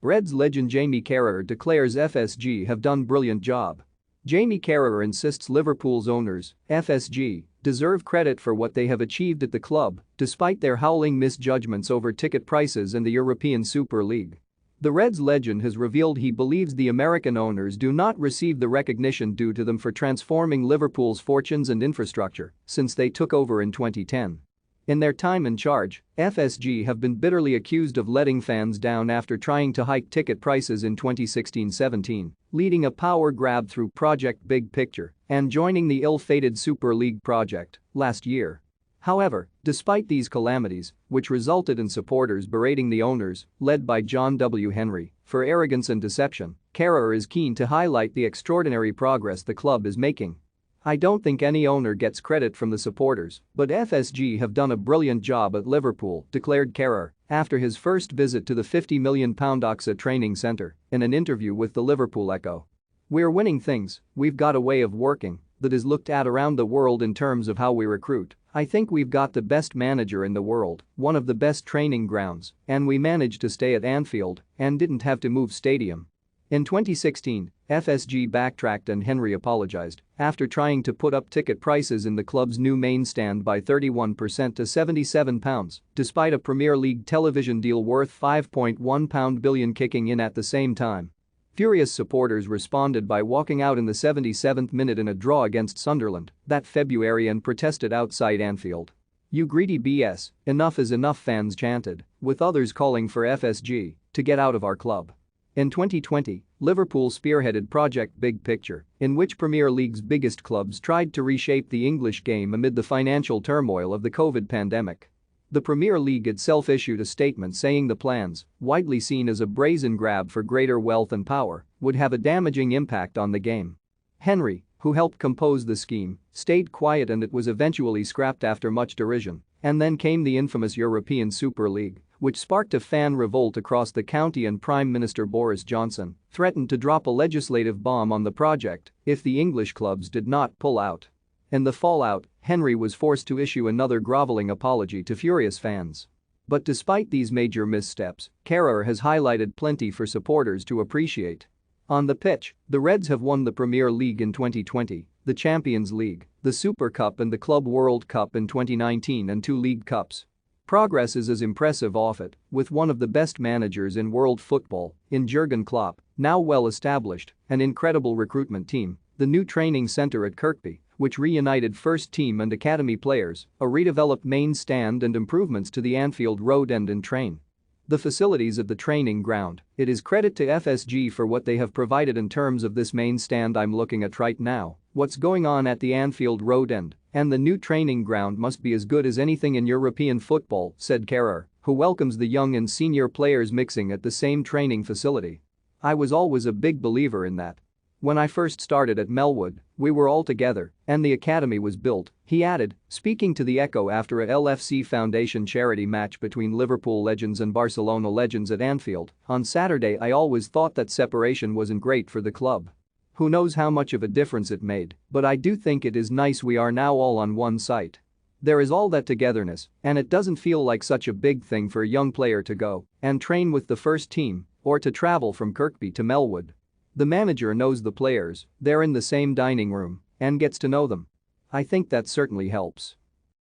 Reds legend Jamie Carragher declares FSG have done brilliant job. Jamie Carragher insists Liverpool's owners, FSG, deserve credit for what they have achieved at the club, despite their howling misjudgments over ticket prices and the European Super League. The Reds legend has revealed he believes the American owners do not receive the recognition due to them for transforming Liverpool's fortunes and infrastructure since they took over in 2010. In their time in charge, FSG have been bitterly accused of letting fans down after trying to hike ticket prices in 2016-17, leading a power grab through Project Big Picture and joining the ill-fated Super League project last year. However, despite these calamities, which resulted in supporters berating the owners, led by John W. Henry, for arrogance and deception, Carragher is keen to highlight the extraordinary progress the club is making. "I don't think any owner gets credit from the supporters, but FSG have done a brilliant job at Liverpool," declared Carragher after his first visit to the £50 million Oxa training centre in an interview with the Liverpool Echo. "We're winning things, we've got a way of working that is looked at around the world in terms of how we recruit. I think we've got the best manager in the world, one of the best training grounds, and we managed to stay at Anfield and didn't have to move stadium." In 2016, FSG backtracked and Henry apologized after trying to put up ticket prices in the club's new main stand by 31% to £77, despite a Premier League television deal worth £5.1 billion kicking in at the same time. Furious supporters responded by walking out in the 77th minute in a draw against Sunderland that February and protested outside Anfield. "You greedy BS, enough is enough," fans chanted, with others calling for FSG to get out of our club. In 2020, Liverpool spearheaded Project Big Picture, in which Premier League's biggest clubs tried to reshape the English game amid the financial turmoil of the COVID pandemic. The Premier League itself issued a statement saying the plans, widely seen as a brazen grab for greater wealth and power, would have a damaging impact on the game. Henry, who helped compose the scheme, stayed quiet and it was eventually scrapped after much derision, and then came the infamous European Super League, which sparked a fan revolt across the county, and Prime Minister Boris Johnson threatened to drop a legislative bomb on the project if the English clubs did not pull out. In the fallout, Henry was forced to issue another groveling apology to furious fans. But despite these major missteps, Carragher has highlighted plenty for supporters to appreciate. On the pitch, the Reds have won the Premier League in 2020, the Champions League, the Super Cup and the Club World Cup in 2019 and 2 League Cups. Progress is as impressive off it, with one of the best managers in world football, in Jurgen Klopp, now well established, an incredible recruitment team, the new training centre at Kirkby, which reunited first team and academy players, a redeveloped main stand and improvements to the Anfield Road end and train. The facilities of the training ground, it is credit to FSG for what they have provided in terms of this main stand I'm looking at right now, what's going on at the Anfield Road end, and the new training ground must be as good as anything in European football, said Carragher, who welcomes the young and senior players mixing at the same training facility. "I was always a big believer in that. When I first started at Melwood, we were all together and the academy was built," he added, speaking to the Echo after a LFC Foundation charity match between Liverpool legends and Barcelona legends at Anfield. "On Saturday I always thought that separation wasn't great for the club. Who knows how much of a difference it made, but I do think it is nice we are now all on one site. There is all that togetherness, and it doesn't feel like such a big thing for a young player to go and train with the first team or to travel from Kirkby to Melwood. The manager knows the players, they're in the same dining room, and gets to know them. I think that certainly helps."